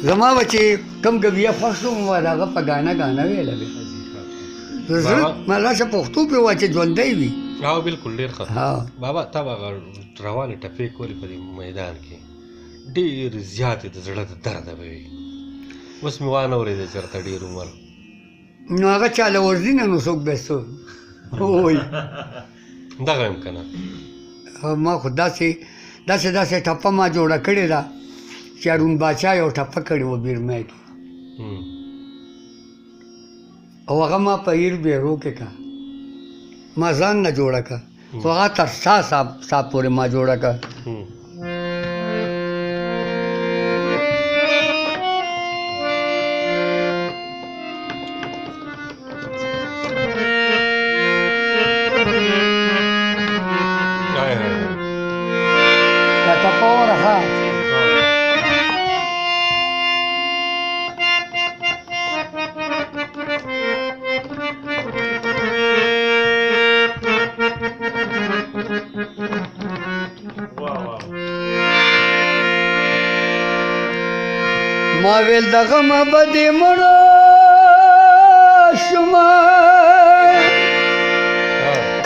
زما بچې کم ګبیه خوښ شو ما د هغه په ګانا ویله وې زړه مالا شه پښتو پرې وایه چې ژوندی وي او بالکل ډېر ښه بابا تا به هغه روانې ټپې کولې په دې میدان کې ډېرې زیاتې د زړه د درده به وي اوس مې وانه اورېده چېرته ډېر عمر نو هغه چاله ورځي نه نو څوک به څه وایي دغه یم که نه ما خو داسې ټپه ما جوړه کړې ده چې هارون باچا یو ټپه کړې وه بیرمای کې او هغه ما په ایر بیرو کې کا ما ځان نه جوړه که خو هغه تر ستا صاحب پورې ما جوړه که دا ټپه ورخه ما ویل د غمه به دې مړه شومه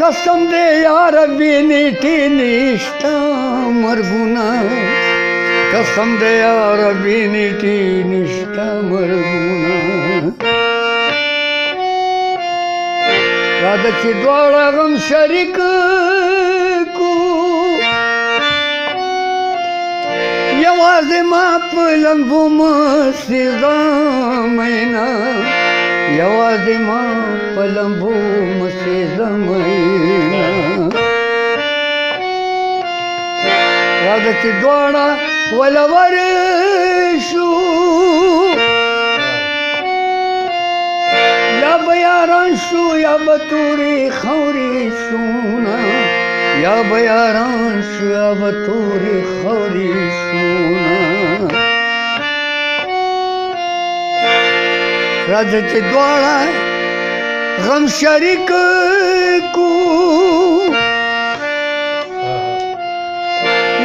قسم دې یاره بې نیټې نشته مرګونه قسم دې یاره بې نیټې نشته مرګونه راځه چې دواړه غم شریک کو یوازې ما په لمبو مستې زمینا یوازې ما په لمبو مستې زمینا راځه چې دواړه ولور شو یا به یاران شو یا به تورې خاورې شونا یا به یاران شو یا به تورې خاورې شونا راځه چې دواړه غم شریک کو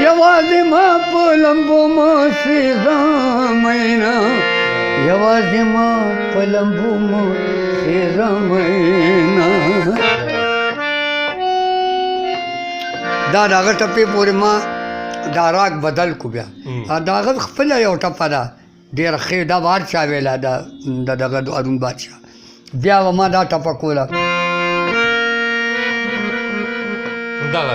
یوازې ما په لمبو مستې زمینا یوازې ما په لمبو مستې زمینا دا د هغه ټپې پورې ما دا راګ بدل کو بیا د هغه خپله یو ټپه ده ډېره ښې دا بار چا ویله د دغه هارون بادشاه بیا به ما دا ټپه کوله دغه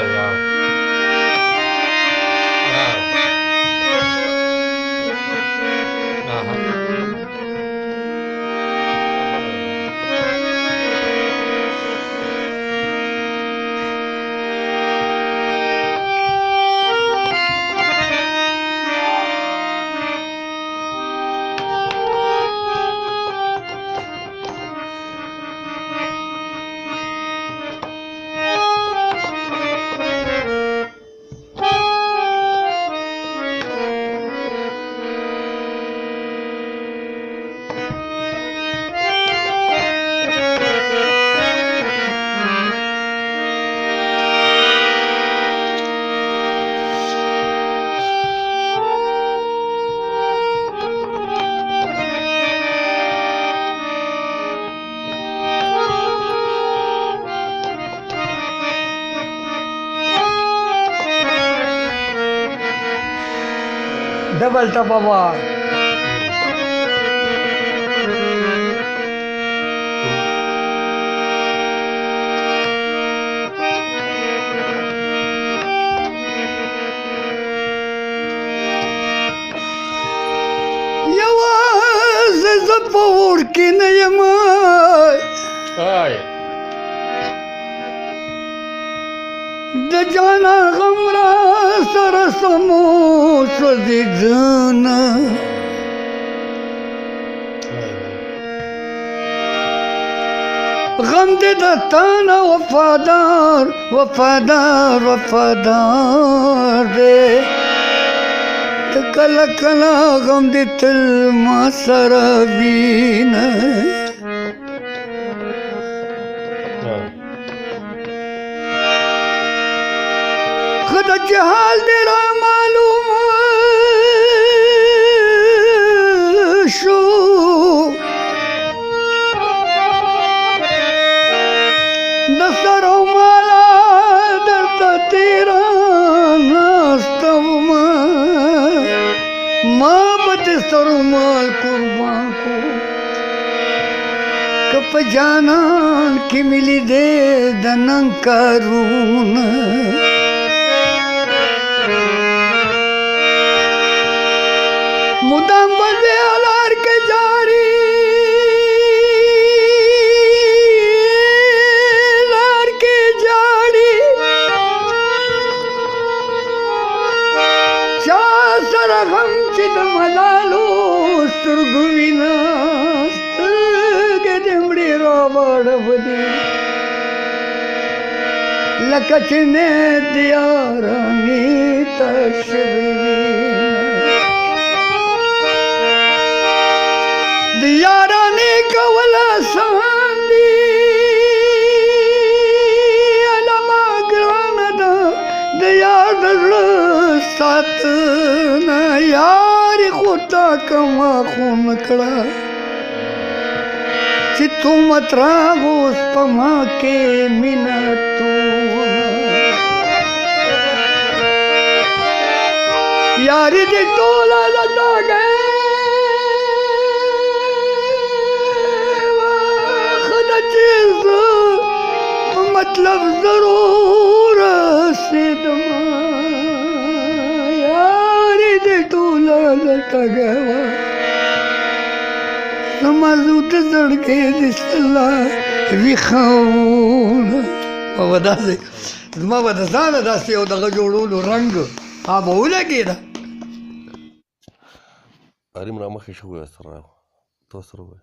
डबल टपा बार یوازې زه په اور کې نه یم د جانا غم را سره سمو سوځي ځانه غم دې د تانه وفادار وفادار وفادار دې ته کله کله غم دې تل ما سره وینه خدا چې حال دې را معلوم زرو مال قربان کو کپ جانان کی ملی دے دنن کارون مدام بلوے علار کے جاری لار کے جاری چا سر غم چد ملالو سرگوینا سترگے دمڑی روڑ بدی لکچنے دیارانی تشوینا دیارانی کولا ساندی علما گرانا دیار در ساتنا یاری خودتا کما خون کڑا چی تو متراغو سپما کے منتونا یاری دی ٹولا لتا گئے چیز مطلب ضرور سیدما یاری دے ٹولا لٹا گوا سمازو تے زڑکے دس اللہ ویخاون ودا سے زما ودا زانا دا سے او دغه جوړولو رنگ آب ولګی دا اریم را مخې شو سره تو سره وای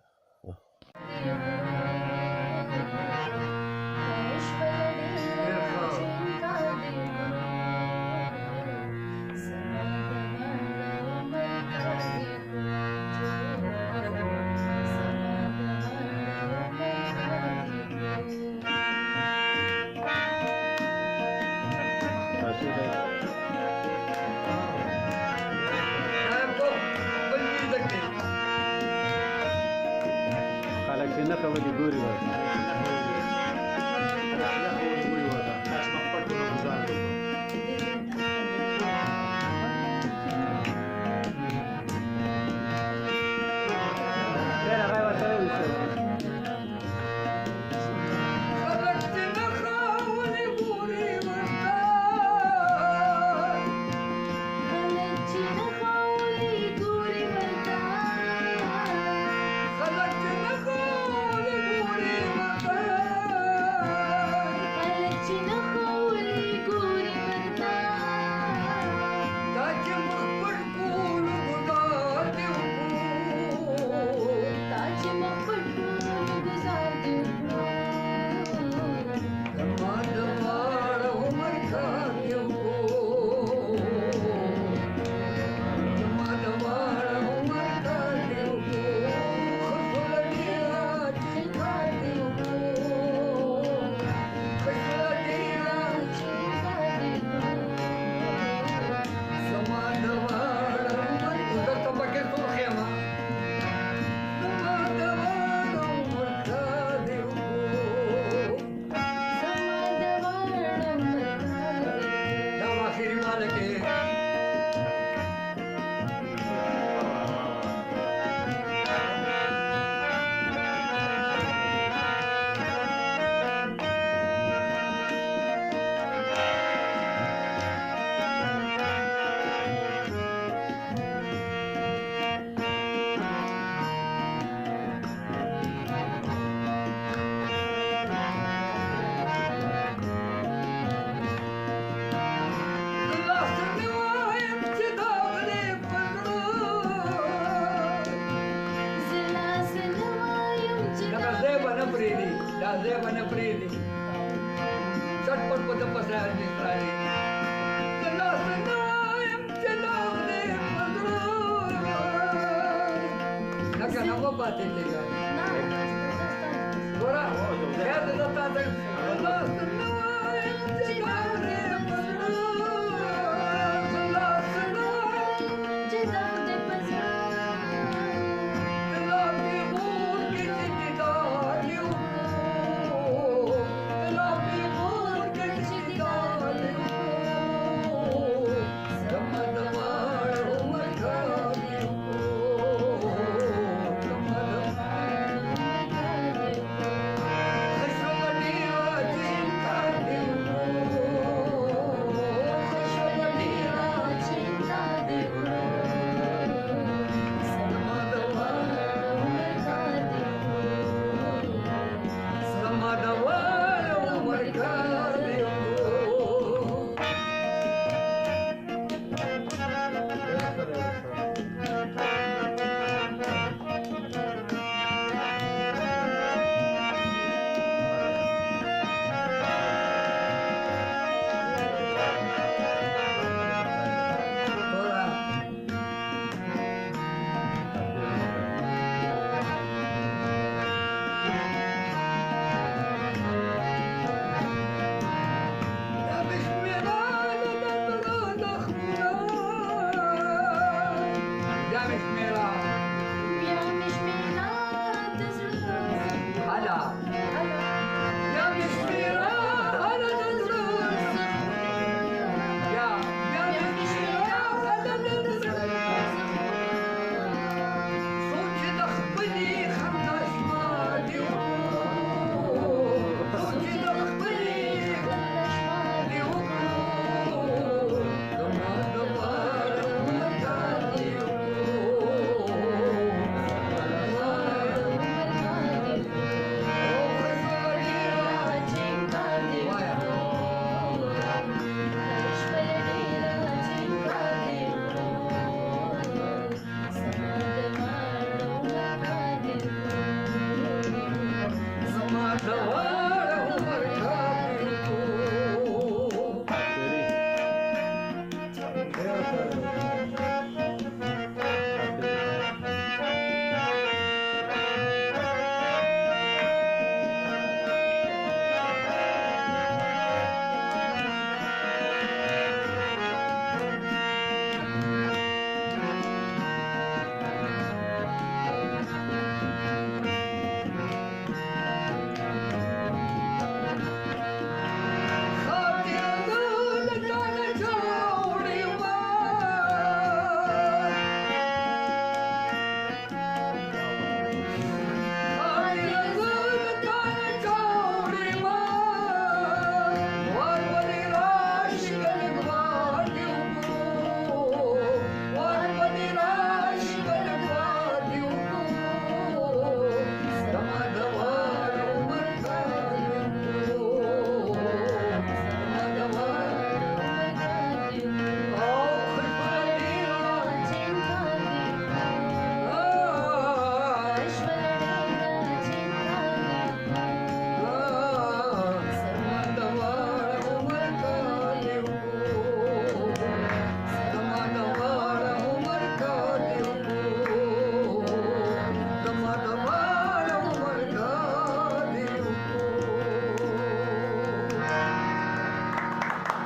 ډېر ښه.